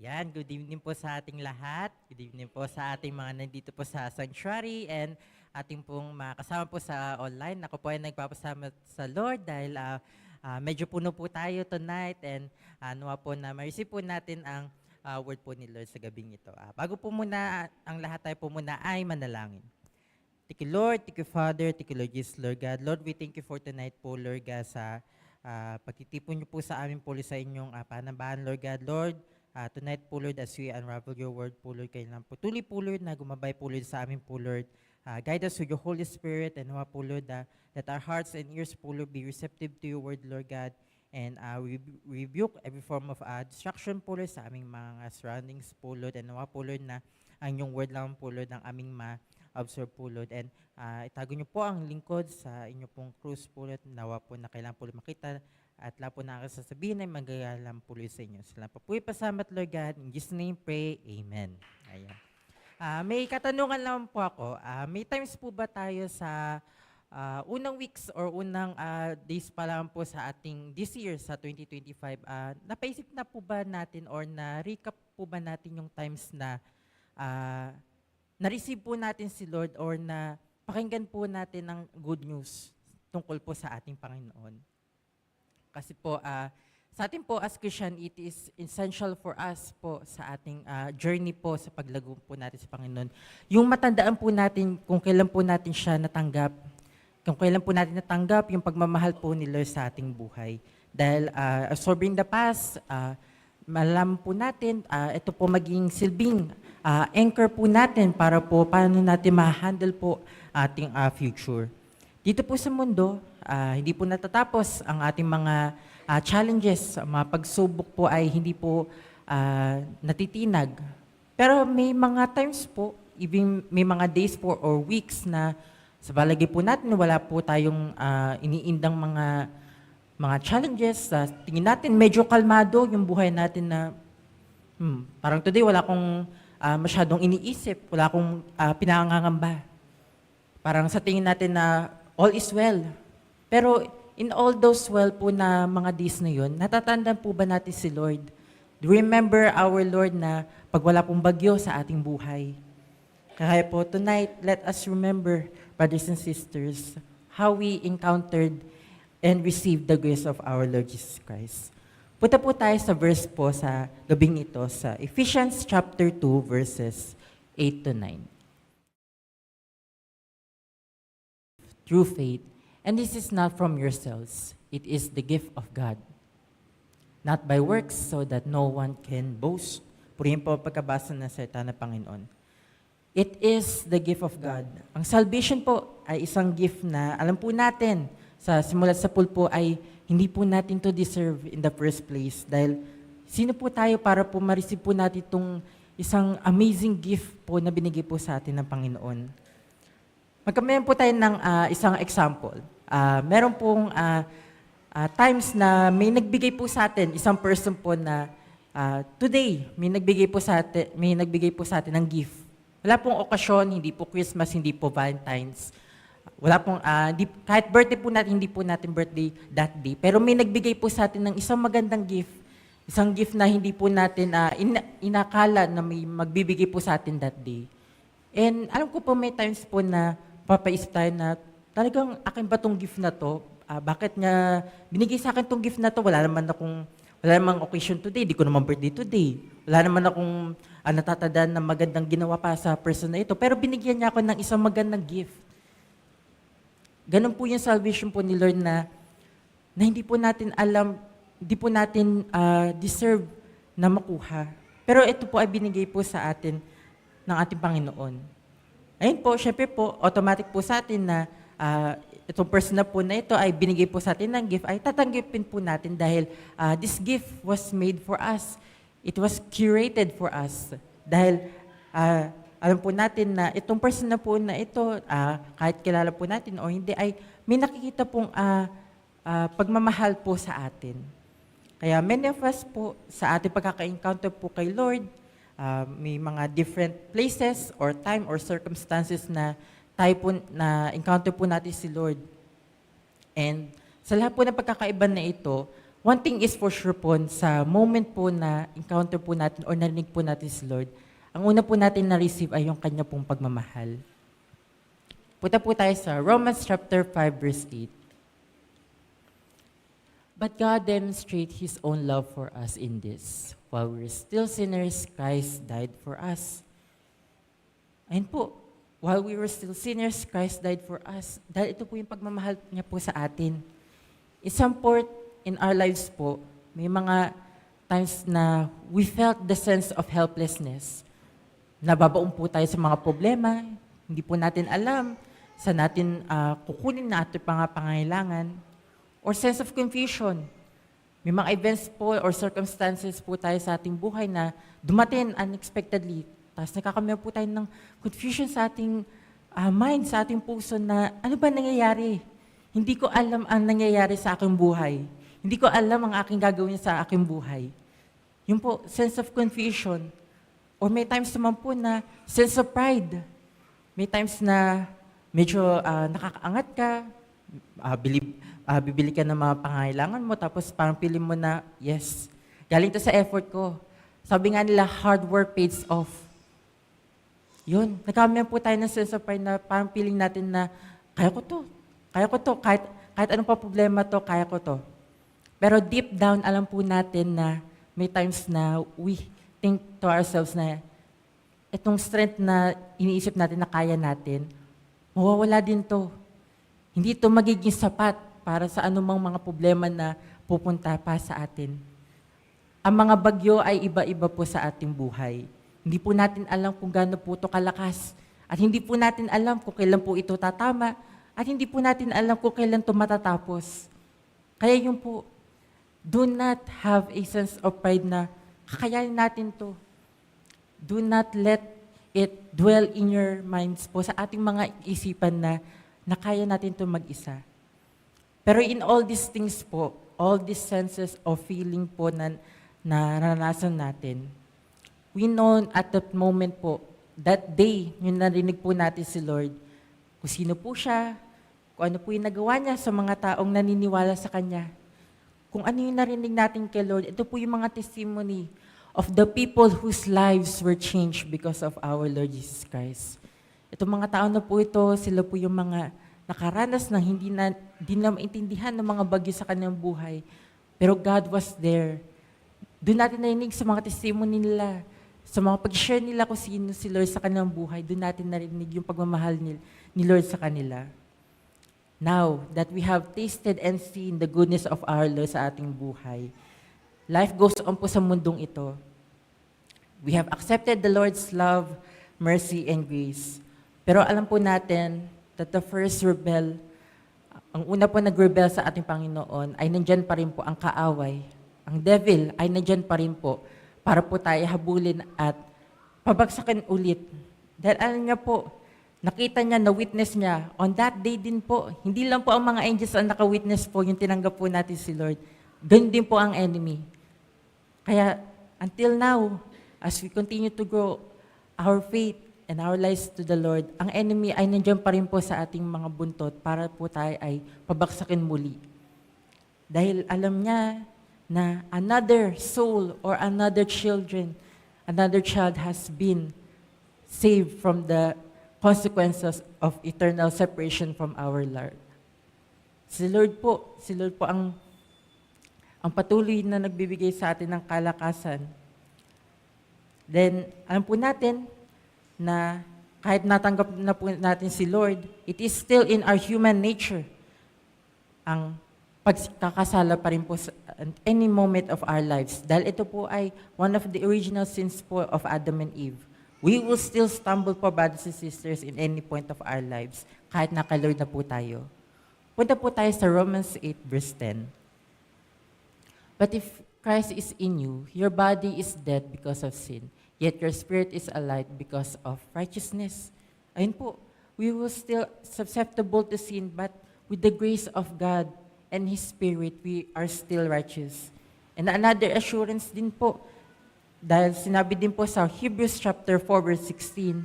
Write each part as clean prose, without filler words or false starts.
Ayan, good evening po sa ating lahat. Good evening po sa ating mga nandito po sa sanctuary and ating pong mga kasama po sa online. Ako po ay nagpapasama sa Lord dahil medyo puno po tayo tonight and nawa po na ma-receive po natin ang word po ni Lord sa gabing ito. Bago po muna ang lahat tayo po muna ay manalangin. Thank you Lord, thank you Father, thank you Lord Jesus, Lord God. Lord, we thank you for tonight po Lord God sa pagtitipon niyo po sa amin po sa inyong panambahan Lord God. Lord, tonight po Lord, as we unravel your word po Lord, kailangan po tuloy po Lord na gumabay po Lord sa amin po Lord. Guide us with your Holy Spirit and nawa po Lord that our hearts and ears po Lord be receptive to your word Lord God. And we rebuke every form of distraction po Lord sa aming mga surroundings po Lord. And nawa po Lord na ang inyong word lang po Lord ang aming ma-observe po Lord. And itago niyo po ang lingkod sa inyo pong krus po Lord. Nawa po na kailangan po Lord makita at lahat po na sasabihin ay magagalang po sa inyo. Salamat po ipasamat, Lord God. In Jesus' name pray, Amen. Ayan. May katanungan naman po ako. May times po ba tayo sa unang weeks or unang days pa lang po sa ating this year, sa 2025, napaisip na po ba natin or na-recap po ba natin yung times na na-receive po natin si Lord or na pakinggan po natin ang good news tungkol po sa ating Panginoon? Kasi po, sa atin po as Christian, it is essential for us po sa ating journey po sa paglago po natin sa Panginoon. Yung matandaan po natin kung kailan po natin siya natanggap, kung kailan po natin natanggap yung pagmamahal po ni Lord sa ating buhay. Dahil absorbing the past, malaman po natin, ito po maging silbing anchor po natin para po paano natin ma-handle po ating future. Dito po sa mundo, hindi po natatapos ang ating mga challenges, mga pagsubok po ay hindi po natitinag. Pero may mga times po, even may mga days po or weeks na sa balagay po natin, wala po tayong iniindang mga challenges. Tingin natin medyo kalmado yung buhay natin na parang today wala akong masyadong iniisip, wala akong pinangangamba. Parang sa tingin natin na all is well. Pero in all those well po na mga days na yun, natatandaan po ba natin si Lord? Do you remember our Lord na pag wala pong bagyo sa ating buhay? Kaya po tonight, let us remember, brothers and sisters, how we encountered and received the grace of our Lord Jesus Christ. Punta po tayo sa verse po sa gabing ito sa Ephesians chapter 2 verses 8 to 9. Through faith, and this is not from yourselves, it is the gift of God. Not by works, so that no one can boast. Purihin po pagkabasa ng salita ng Panginoon. It is the gift of God. Ang salvation po ay isang gift na alam po natin sa simulat sa pulpo ay hindi po natin to deserve in the first place. Dahil sino po tayo para po ma-receive po natin itong isang amazing gift po na binigay po sa atin ng Panginoon. Magkamayan po tayo ng isang example. Meron pong times na may nagbigay po sa atin, isang person po na today, may nagbigay po sa atin ng gift. Wala pong okasyon, hindi po Christmas, hindi po Valentine's. Wala pong, kahit birthday po natin, hindi po natin birthday that day. Pero may nagbigay po sa atin ng isang magandang gift. Isang gift na hindi po natin inakala na may magbibigay po sa atin that day. And alam ko po may times po na papaisip tayo na talagang akin ba tong gift na to? Bakit nga binigay sa akin tong gift na to? Wala namang occasion today, di ko naman birthday today. Wala naman akong natatandaan na magandang ginawa pa sa person na ito. Pero binigyan niya ako ng isang magandang gift. Ganun po yung salvation po ni Lord na hindi po natin alam, hindi po natin deserve na makuha. Pero ito po ay binigay po sa atin ng ating Panginoon. Ayun po, syempre po, automatic po sa atin na itong person na po na ito ay binigay po sa atin ng gift, ay tatanggapin po natin dahil this gift was made for us. It was curated for us. Dahil alam po natin na itong person na po na ito, kahit kilala po natin o hindi, ay may nakikita pong pagmamahal po sa atin. Kaya many of us po, sa ating pagkaka-encounter po kay Lord, may mga different places or time or circumstances na tayo po na encounter po natin si Lord. And sa lahat po ng pagkakaiba na ito, one thing is for sure po, sa moment po na encounter po natin or narinig po natin si Lord, ang una po natin na-receive ay yung kanya pong pagmamahal. Punta po tayo sa Romans chapter 5, verse 8. But God demonstrates His own love for us in this. While we're still sinners, Christ died for us. Ayun po, while we were still sinners, Christ died for us. Dahil ito po yung pagmamahal niya po sa atin. In some point in our lives po, may mga times na we felt the sense of helplessness. Nababaon po tayo sa mga problema, hindi po natin alam, sa natin kukunin na ating pangangailangan, or sense of confusion. May mga events po or circumstances po tayo sa ating buhay na dumating unexpectedly. Tapos nakakameron po tayo ng confusion sa ating mind, sa ating puso na ano ba nangyayari? Hindi ko alam ang nangyayari sa aking buhay. Hindi ko alam ang aking gagawin sa aking buhay. Yun po, sense of confusion. Or may times naman po na sense of pride. May times na medyo nakakaangat ka, bibili ka ng mga pangangailangan mo, tapos parang pili mo na, yes, galing to sa effort ko. Sabi nga nila, hard work pays off. Yun, nagkakameron po tayo ng sense of pride na parang feeling natin na, kaya ko to, kahit anong pa problema to, kaya ko to. Pero deep down, alam po natin na may times na we think to ourselves na itong strength na iniisip natin na kaya natin, mawawala din to. Hindi to magiging sapat para sa anumang mga problema na pupunta pa sa atin. Ang mga bagyo ay iba-iba po sa ating buhay. Hindi po natin alam kung gaano po ito kalakas. At hindi po natin alam kung kailan po ito tatama. At hindi po natin alam kung kailan ito matatapos. Kaya yun po, do not have a sense of pride na kakayanin natin to. Do not let it dwell in your minds po sa ating mga isipan na kaya natin to mag-isa. Pero in all these things po, all these senses of feeling po na naranasan natin, we know at that moment po, that day, yung narinig po natin si Lord, kung sino po siya, kung ano po yung nagawa niya sa mga taong naniniwala sa Kanya. Kung ano yung narinig natin kay Lord, ito po yung mga testimony of the people whose lives were changed because of our Lord Jesus Christ. Itong mga tao na po ito, sila po yung mga nakaranas ng hindi na maintindihan ng mga bagyo sa kanilang buhay. Pero God was there. Doon natin narinig sa mga testimony nila, sa mga pag-share nila kung sino si Lord sa kanilang buhay, doon natin narinig yung pagmamahal ni Lord sa kanila. Now that we have tasted and seen the goodness of our Lord sa ating buhay, life goes on po sa mundong ito. We have accepted the Lord's love, mercy, and grace. Pero alam po natin that the first rebel, ang una po nag-rebel sa ating Panginoon, ay nandyan pa rin po ang kaaway. Ang devil ay nandyan pa rin po para po tayo habulin at pabagsakin ulit. Dahil alam niya po, nakita niya, na-witness niya, on that day din po, hindi lang po ang mga angels ang naka-witness po, yung tinanggap po natin si Lord. Ganun din po ang enemy. Kaya, until now, as we continue to grow our faith and our lives to the Lord, ang enemy ay nandiyan pa rin po sa ating mga buntot para po tayo ay pabagsakin muli. Dahil alam niya na another soul or another child has been saved from the consequences of eternal separation from our Lord. Si Lord po ang patuloy na nagbibigay sa atin ng kalakasan. Then, alam po natin na kahit natanggap na po natin si Lord, it is still in our human nature ang pagkakasala pa rin po sa any moment of our lives. Dahil ito po ay one of the original sins po of Adam and Eve. We will still stumble po, brothers and sisters, in any point of our lives, kahit naka-Lord na po tayo. Punta po tayo sa Romans 8, verse 10. But if Christ is in you, your body is dead because of sin, yet your spirit is alive because of righteousness. Ayun po, we will still susceptible to sin, but with the grace of God and His Spirit, we are still righteous. And another assurance din po, dahil sinabi din po sa Hebrews chapter 4, verse 16,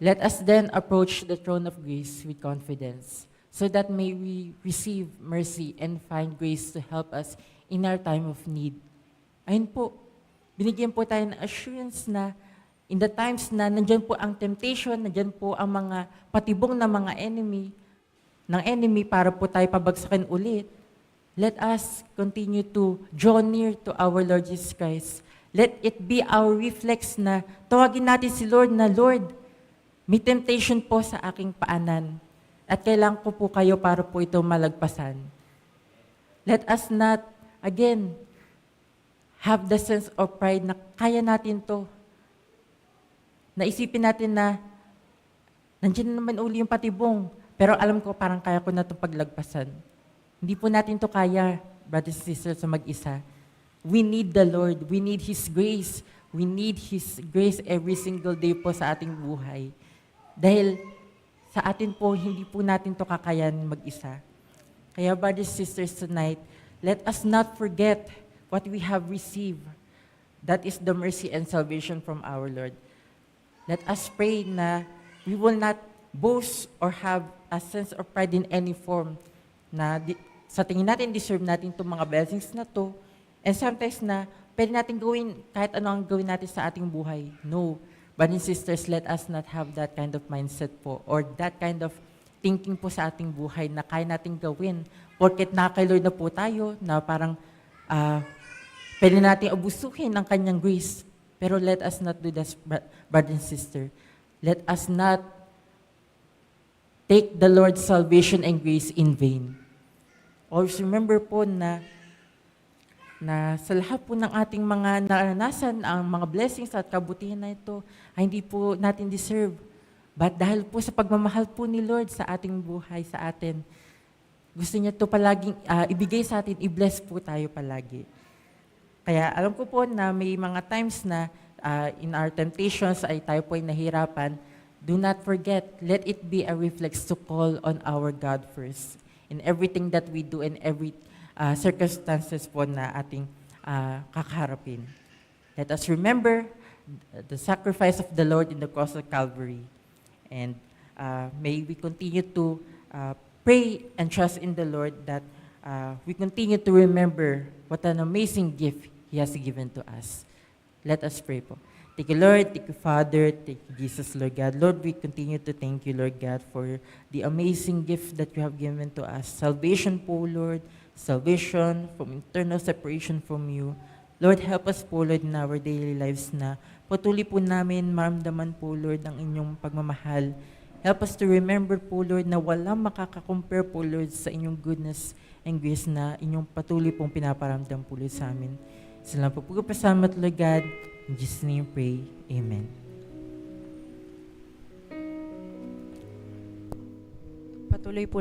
let us then approach the throne of grace with confidence, so that may we receive mercy and find grace to help us in our time of need. Ayun po, binigyan po tayo ng assurance na in the times na nandyan po ang temptation, nandyan po ang mga patibong na mga enemy para po tayo pabagsakin ulit, let us continue to draw near to our Lord Jesus Christ. Let it be our reflex na tawagin natin si Lord na, Lord, may temptation po sa aking paanan at kailangan ko po kayo para po ito malagpasan. Let us not, again, have the sense of pride na kaya natin to. Naisipin natin na nandiyan naman uli yung patibong, pero alam ko parang kaya ko na ito paglagpasan. Hindi po natin to kaya, brothers and sisters, sa mag-isa. We need the Lord. We need His grace. We need His grace every single day po sa ating buhay. Dahil sa atin po, hindi po natin to kakayan mag-isa. Kaya brothers and sisters, tonight, let us not forget what we have received. That is the mercy and salvation from our Lord. Let us pray na we will not boast or have a sense of pride in any form na sa tingin natin, deserve natin itong mga blessings na to. And sometimes na pwede natin gawin kahit ano ang gawin natin sa ating buhay. No. Brothers and sisters, let us not have that kind of mindset po or that kind of thinking po sa ating buhay na kaya natin gawin. Porket nakakay Lord na po tayo na parang pwede natin abusuhin ang kanyang grace. Pero let us not do that, brother and sister. Let us not take the Lord's salvation and grace in vain. Always remember po na sa lahat po ng ating mga naranasan, ang mga blessings at kabutihan na ito ay hindi po natin deserve. But dahil po sa pagmamahal po ni Lord sa ating buhay, sa atin, gusto niya ito palaging ibigay sa atin, i-bless po tayo palagi. Kaya alam ko po na may mga times na in our temptations ay tayo po ay nahirapan. Do not forget, let it be a reflex to call on our God first in everything that we do and every circumstances po na ating kakaharapin. Let us remember the sacrifice of the Lord in the cross of Calvary. And may we continue to pray and trust in the Lord that we continue to remember what an amazing gift He has given to us. Let us pray po. Thank you, Lord. Thank you, Father. Thank you, Jesus, Lord God. Lord, we continue to thank you, Lord God, for the amazing gift that you have given to us. Salvation po, Lord. Salvation from eternal separation from you. Lord, help us po, Lord, in our daily lives na patuloy po namin maramdaman po, Lord, ang inyong pagmamahal. Help us to remember po, Lord, na walang makakakompare po, Lord, sa inyong goodness and grace na inyong patuloy pong pinaparamdam po, Lord, sa amin. Salamat po pagpapasamat, Lord God. In Jesus' name pray. Amen. Patuloy po